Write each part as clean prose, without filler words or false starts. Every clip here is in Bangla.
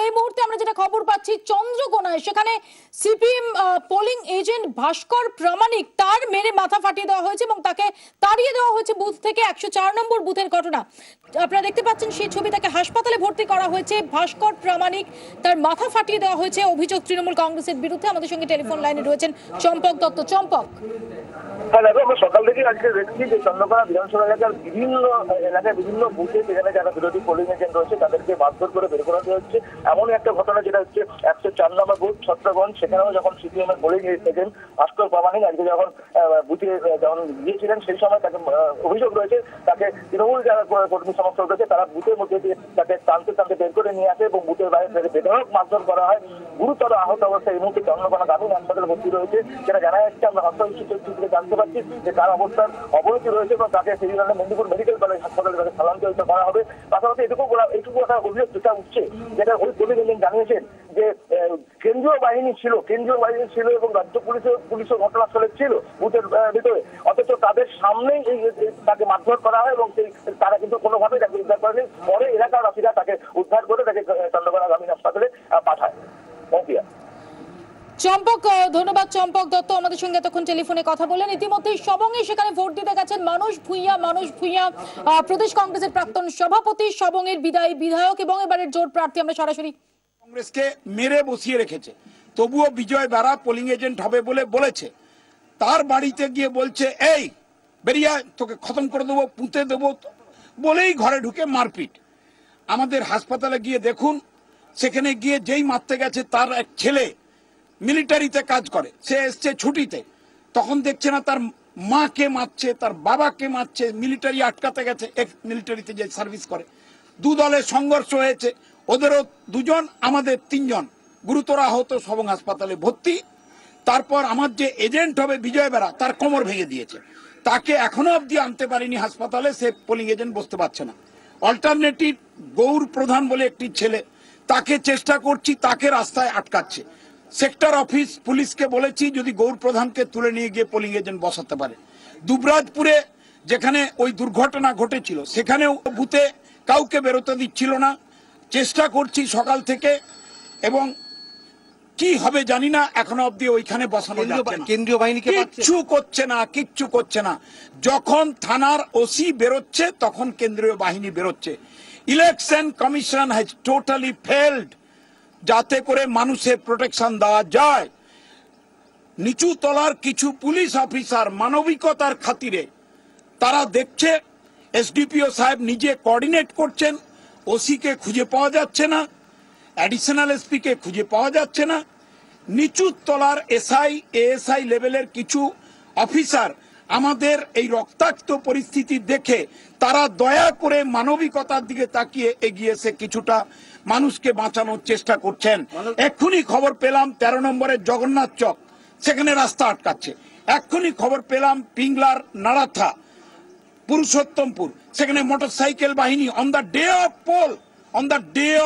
এই মুহূর্তে আমরা যেটা খবর পাচ্ছি চন্দ্রকোনায় সেখানে সিপিএম পোলিং এজেন্ট ভাস্কর প্রামাণিক তার মেরে মাথা ফাটিয়ে দেওয়া হয়েছে এবং তাকে তাড়িয়ে দেওয়া হয়েছে বুথ থেকে। 104 নম্বর বুথের ঘটনা আপনারা দেখতে পাচ্ছেন সেই ছবি। তাকে হাসপাতালে ভর্তি করা হয়েছে। ভাস্কর প্রামাণিক তার মাথা ফাটিয়ে দেওয়া হয়েছে। অভিযোগ তৃণমূল কংগ্রেসের বিরুদ্ধে। আমাদের সঙ্গে টেলিফোন লাইনে রয়েছেন চম্পক দত্ত। চম্পক, হ্যাঁ দেখো, আমরা সকাল থেকে আজকে দেখছি যে চন্দ্রকোনা বিধানসভা এলাকার বিভিন্ন বুথে সেখানে যারা বিরোধী পোলিং এজেন্ট রয়েছে তাদেরকে মারধর করে বের করাতে হচ্ছে। এমনই একটা ঘটনা যেটা হচ্ছে 104 নম্বর বুথ ছত্রগঞ্জ, সেখানেও যখন সিপিএম এর পোলিং এজেন্ট ভাস্কর প্রামাণিক আজকে যখন বুথে যখন গিয়েছিলেন সেই সময় তাকে অভিযোগ রয়েছে তাকে তৃণমূল যারা কর্মী সমর্থক রয়েছে তারা বুথের মধ্যে দিয়ে তাকে টানতে বের করে নিয়ে আসে এবং বুথের বাইরে থেকে বেধড়ক মারধর করা হয়। গুরুতর আহত অবস্থায় এই মুহূর্তে চন্দ্রকোনা গ্রামীণ হাসপাতালে ভর্তি রয়েছে। যেটা জানা যাচ্ছে, আমরা হসপিটাল জানতে পারছি যে তার অবস্থার অবনতি রয়েছে এবং তাকে সেই জন্য মেদিনীপুর মেডিকেল কলেজ হাসপাতালে তাকে স্থানান্তরিত করা হবে। পাশাপাশি এটুকু একটা অভিযোগ যেটা উঠছে, যেটা ওই পোলিং এজেন্ট জানিয়েছেন যে কেন্দ্রীয় বাহিনী ছিল এবং রাজ্য পুলিশও ঘটনাস্থলে ছিল বুথের ভিতরে, অথচ তাদের সামনেই তাকে মারধর করা হয় এবং তারা কিন্তু কোনোভাবেই তাকে উদ্ধার করেনি। পরে এলাকার বাসীরা তাকে উদ্ধার করে তাকে চন্দ্রকোনা গ্রামীণ হাসপাতালে পাঠায়। চম্পক, ধন্যবাদ চম্পক দত্ত আমাদের সঙ্গে এতক্ষণ টেলিফোনে কথা বললেন। ইতিমধ্যে সবংয়ে সেখানে ভোট দিতে গেছেন মানস ভূঁইয়া প্রদেশ কংগ্রেসের প্রাক্তন সভাপতি, সবংয়ের বিদায়ী বিধায়ক এবং এবারের জোট প্রার্থী। আমরা সরাসরি কংগ্রেসকে মেরে বসিয়ে রেখেছে, তবুও বিজয় বারা পোলিং এজেন্ট হবে বলেছে। তার বাড়িতে গিয়ে বলছে এই বেরিয়া, তোকে খতম করে দেবো, পুঁতে দেবো বলেই ঘরে ঢুকে মারপিট। আমাদের হাসপাতালে গিয়ে দেখুন, সেখানে গিয়ে যেই মারতে গেছে তার এক ছেলে মিলিটারিতে কাজ করে, সে এসছে ছুটিতে, তখন দেখছে না তার মাকে মারছে, তার বাবাকে মারছে। মিলিটারি আটকাতে গেছে, এক মিলিটারিতে যে সার্ভিস করে। দু দলের সংঘর্ষ হয়েছে, ওদেরও দুজন, আমাদের তিনজন গুরুতর আহত, সবং হাসপাতালে ভর্তি। তারপর আমার যে এজেন্ট হবে বিজয় বেরা, তার কোমর ভেঙে দিয়েছে, তাকে এখনো অব্দি আনতে পারিনি হাসপাতালে, সে পোলিং এজেন্ট বসতে পারছে না। অল্টারনেটিভ গৌর প্রধান বলে একটি ছেলে, তাকে চেষ্টা করছি, তাকে রাস্তায় আটকাচ্ছে। সেক্টর অফিস পুলিশকে বলেছি যদি গৌর প্রধানকে তুলে নিয়ে গিয়ে পোলিং এজেন্ট বসাতে পারে। দুবরাজপুরে যেখানে ওই দুর্ঘটনা ঘটেছিল সেখানেও বুথে কাউকে বেরোতে দিচ্ছিল না। চেষ্টা করছি সকাল থেকে, এবং কি হবে জানি না, এখনো অব্দি ওইখানে বসানো যাচ্ছে না। কেন্দ্রীয় বাহিনীকে কিচ্ছু করছে না। যখন থানার ওসি বেরোচ্ছে তখন কেন্দ্রীয় বাহিনী বেরোচ্ছে। Election commission has totally failed, যাতে করে মানুষের প্রোটেকশন দেওয়া যায়। নিচু তলার কিছু পুলিশ অফিসার মানবিকতার খাতিরে তারা দেখছে, এসডিপিও সাহেব নিজে কোঅর্ডিনেট করছেন, ওসিকে খুঁজে পাওয়া যাচ্ছে না, অ্যাডিশনাল এসপি কে খুঁজে পাওয়া যাচ্ছে না। নিচু তলার এসআই এএসআই লেভেলের কিছু অফিসার আমাদের এই রক্তাক্ত পরিস্থিতি দেখে তারা দয়া করে মানবিকতার দিকে তাকিয়ে এগিয়ে এসে কিছুটা মানুষকে বাঁচানোর চেষ্টা করছেন। এক্ষুনি খবর পেলাম 13 নম্বরের জগন্নাথ চক, সেখানে রাস্তা আটকাচ্ছে। এক্ষুনি খবর পেলাম পিংলার নাড়াথা, পুরুষোত্তমপুর, সেখানে মোটরসাইকেল বাহিনী on the day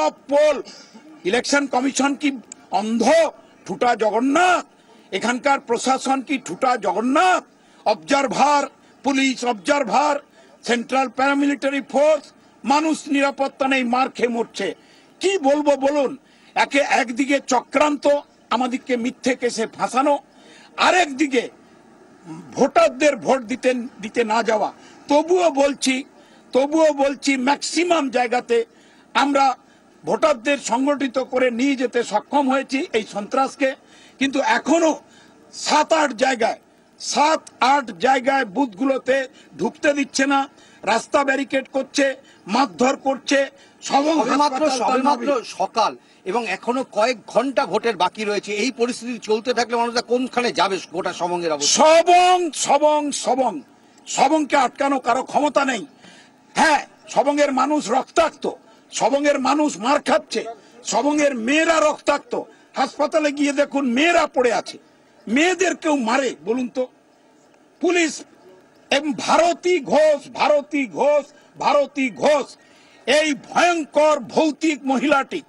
of poll. Election commission কি অন্ধ? ঠুটা জগন্নাথ। এখানকার প্রশাসন কি ঠুটা Jagannath? Observer, police observer, central paramilitary force, মানুষ নিরাপত্তা নেই, মার খেয়ে মরছে। কি বলবো বলুন? একদিকে চক্রান্ত, আমাদেরকে মিথ্যে কেসে ফাঁসানো, আরেকদিকে ভোটারদের ভোট দিতে না যাওয়া। তবুও বলছি ম্যাক্সিমাম জায়গাতে আমরা ভোটারদের সংগঠিত করে নিয়ে যেতে সক্ষম হয়েছি এই সন্ত্রাসকে। কিন্তু এখনো 7-8 জায়গায় বুথগুলোতে ঢুকতে দিচ্ছে না, রাস্তা ব্যারিকেড করছে, মারধর করছে। সবেমাত্র সকাল এবং এখনো কয়েক ঘন্টা ভোটের বাকি রয়েছে। এই পরিস্থিতি চলতে থাকলে মানুষরা কোনখানে যাবে? গোটা সবংয়ের অবস্থা। সবংকে আটকানো কারো ক্ষমতা নেই। হ্যাঁ, সবংয়ের মানুষ রক্তাক্ত, সবংয়ের মানুষ মার খাচ্ছে, সবংয়ের মেয়েরা রক্তাক্ত। হাসপাতালে গিয়ে দেখুন মেয়েরা পড়ে আছে। মেয়েদের কেউ মারে বলুন তো? পুলিশ এবং ভারতী ঘোষ এই ভয়ঙ্কর ভৌতিক মহিলাটি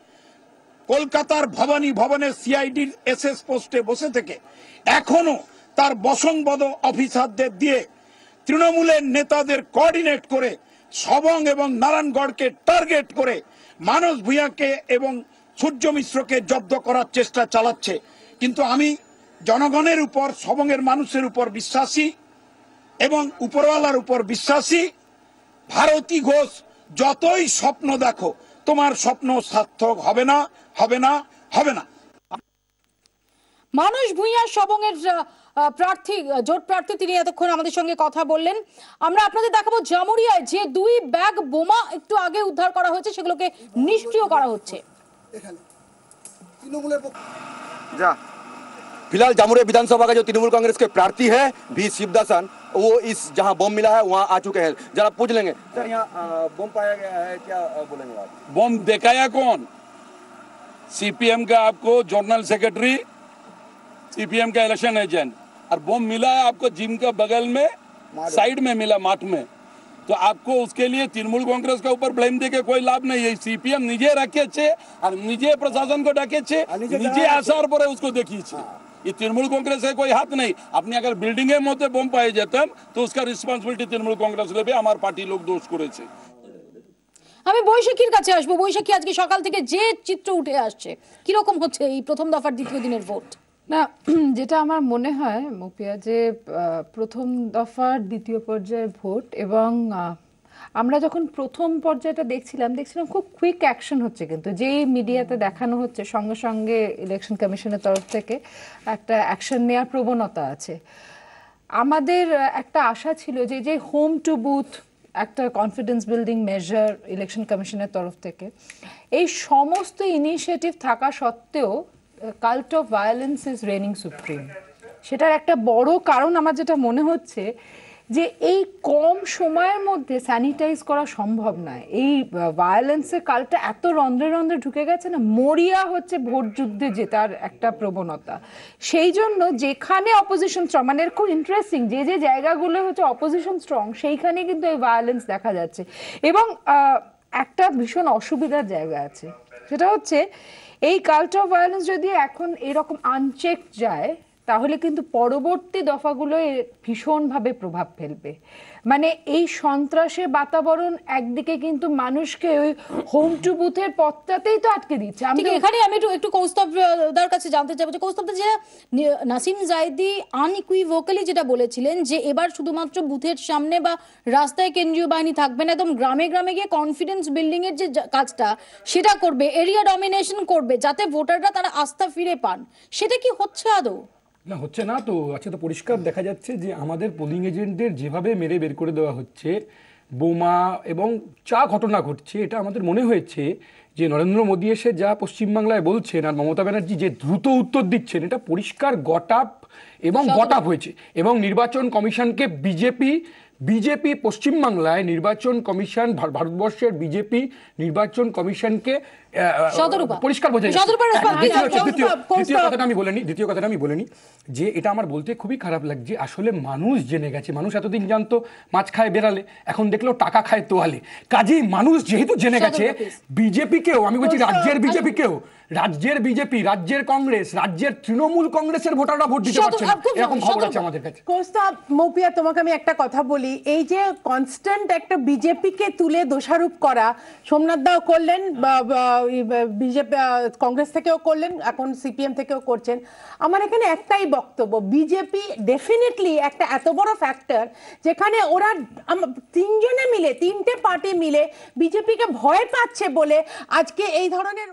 কলকাতার ভবানী ভবনের সিআইডির এসএস পোস্টে বসে থেকে এখনো তার বসংবদ অফিসারদের দিয়ে তৃণমূলের নেতাদের কোঅর্ডিনেট করে সবং এবং নারায়ণগড়কে টার্গেট করে মানস ভূঁইয়াকে এবং সূর্য মিশ্রকে জব্দ করার চেষ্টা চালাচ্ছে। কিন্তু আমি জনগণের উপর, সবংয়ের মানুষের উপর বিশ্বাসী এবং উপরওয়ালার উপর বিশ্বাসী। ভারতী ঘোষ, যতই স্বপ্ন দেখো, তোমার স্বপ্ন সার্থক হবে না, হবে না, হবে না। মানুষ ভূঁইয়া সবংয়ের প্রার্থী, জোট প্রার্থী, তিনি এতক্ষণ আমাদের সঙ্গে কথা বললেন। আমরা আপনাদের দেখাবো জামুরিয়ায় যে 2 ব্যাগ বোমা একটু আগে উদ্ধার করা হয়েছে, সেগুলোকে নিষ্ক্রিয় করা হচ্ছে। फिलहाल जामुरिया विधानसभा का जो तृणमूल कांग्रेस के प्रार्थी है भी शिवदासन, वो इस जहां बम मिला है वहां आ चुके हैं। जरा पूछ लेंगे सर, यहाँ बम पाया गया है, क्या बोलेंगे आप? बम दिखाया कौन? सीपीएम का आपको जनरल सेक्रेटरी, सीपीएम का इलेक्शन एजेंट। और बम मिला है आपको जिम का बगल में, साइड में मिला, माठ में। तो आपको उसके लिए तृणमूल कांग्रेस के ऊपर ब्लेम देके कोई लाभ नहीं है। सीपीएम निजे रखे छे और निजे प्रशासन को डाके छे, निजे आसार पर उसको देखी छे। ये तृणमूल कांग्रेस का कोई हाथ नहीं। अपनी अगर बिल्डिंगे मध्य बम पाए जाते तो उसका रिस्पॉन्सिबिलिटी तृणमूल कांग्रेस लेबे। हमार पार्टी लोग दोष करेছে। আমি বৈশাখীর কাছে আসবো। বৈশাখী, আজকে সকাল থেকে যে চিত্র উঠে আসছে, কি রকম হচ্ছে এই প্রথম দফার দ্বিতীয় দিনের ভোট? না, যেটা আমার মনে হয় মুপিয়া, যে প্রথম দফার দ্বিতীয় পর্যায়ের ভোট এবং আমরা যখন প্রথম পর্যায়টা দেখছিলাম খুব কুইক অ্যাকশন হচ্ছে, কিন্তু যেই মিডিয়াতে দেখানো হচ্ছে সঙ্গে সঙ্গে ইলেকশন কমিশনের তরফ থেকে একটা অ্যাকশন নেওয়ার প্রবণতা আছে। আমাদের একটা আশা ছিল যে যে হোম টু বুথ একটা কনফিডেন্স বিল্ডিং মেজার ইলেকশন কমিশনের তরফ থেকে, এই সমস্ত ইনিশিয়েটিভ থাকা সত্ত্বেও cult of violence is raining supreme. সেটার একটা বড় কারণ আমার যেটা মনে হচ্ছে যে এই কম সময়ের মধ্যে স্যানিটাইজ করা সম্ভব নয়। এই ভায়োলেন্সের কালটা এত রন্ধ্রে রন্ধ্রে ঢুকে গেছে না, মরিয়া হচ্ছে ভোট যুদ্ধে জেতার একটা প্রবণতা। সেই জন্য যেখানে অপোজিশন স্ট্রং, মানে খুব ইন্টারেস্টিং, যে যে জায়গাগুলো হচ্ছে অপোজিশন স্ট্রং সেইখানে কিন্তু এই ভায়োলেন্স দেখা যাচ্ছে। এবং একটা ভীষণ অসুবিধার জায়গা আছে, সেটা হচ্ছে এই কাল্ট অফ ভায়োলেন্স যদি এখন এরকম আনচেক যায় তাহলে কিন্তু পরবর্তী দফাগুলো ভীষণভাবে প্রভাব ফেলবে। মানে এই সন্ত্রাসের বাতাবরণ একদিকে কিন্তু মানুষকে ওই হোম টু বুথের পথটাতেই তো আটকে দিচ্ছে। এখানে আমি একটু কৌস্তবদার কাছে জানতে চাইবো যে কৌস্তবদা, যে নাসিম জাইদি আনইকুইভোকালি যেটা বলেছিলেন যে এবার শুধুমাত্র বুথের সামনে বা রাস্তায় কেন্দ্রীয় বাহিনী থাকবে না, একদম গ্রামে গ্রামে গিয়ে কনফিডেন্স বিল্ডিং এর যে কাজটা সেটা করবে, এরিয়া ডমিনেশন করবে, যাতে ভোটাররা তারা আস্থা ফিরে পান, সেটা কি হচ্ছে আদৌ? না, হচ্ছে না তো। আচ্ছা, তো পরিষ্কার দেখা যাচ্ছে যে আমাদের পোলিং এজেন্টদের যেভাবে মেরে বের করে দেওয়া হচ্ছে, বোমা এবং যা ঘটনা ঘটছে, এটা আমাদের মনে হয়েছে যে নরেন্দ্র মোদী এসে যা পশ্চিমবাংলায় বলছেন আর মমতা ব্যানার্জি যে দ্রুত উত্তর দিচ্ছেন, এটা পরিষ্কার গটাপ এবং গটাপ হয়েছে। এবং নির্বাচন কমিশনকে বিজেপি পশ্চিমবাংলায় নির্বাচন কমিশন, ভারতবর্ষের বিজেপি নির্বাচন কমিশনকে পরিষ্কার বোঝা যাচ্ছে। দ্বিতীয় কথাটা আমি বলিনি যে এটা আমার বলতে খুবই খারাপ লাগছে। আসলে মানুষ জেনে গেছে, মানুষ এতদিন জানতো মাছ খায় বেড়ালে, এখন দেখলো টাকা খায় তোয়ালে। কাজেই মানুষ যেহেতু জেনে গেছে, বিজেপিকেও, আমি বলছি রাজ্যের বিজেপিকেও, রাজ্যের বিজেপি, রাজ্যের কংগ্রেস, রাজ্যের তৃণমূল কংগ্রেসের ভোটাররা ভোট দিতে পারছে না, এরকম খবর আছে আমাদের কাছে। কৌস্তব, মৌপিয়া, তোমাকে আমি একটা কথা বলি, এই যে কনস্ট্যান্ট একটা বিজেপিকে তুলে দোষারোপ করা, সোমনাথ দাও করলেন, বিজেপি কংগ্রেস থেকেও করলেন, এখন সিপিএম থেকেও করছেন। আমার এখানে একটাই বক্তব্য, বিজেপি ডেফিনেটলি একটা এত বড় ফ্যাক্টর যেখানে ওরা তিনটে পার্টি মিলে বিজেপিকে ভয় পাচ্ছে বলে আজকে এই ধরনের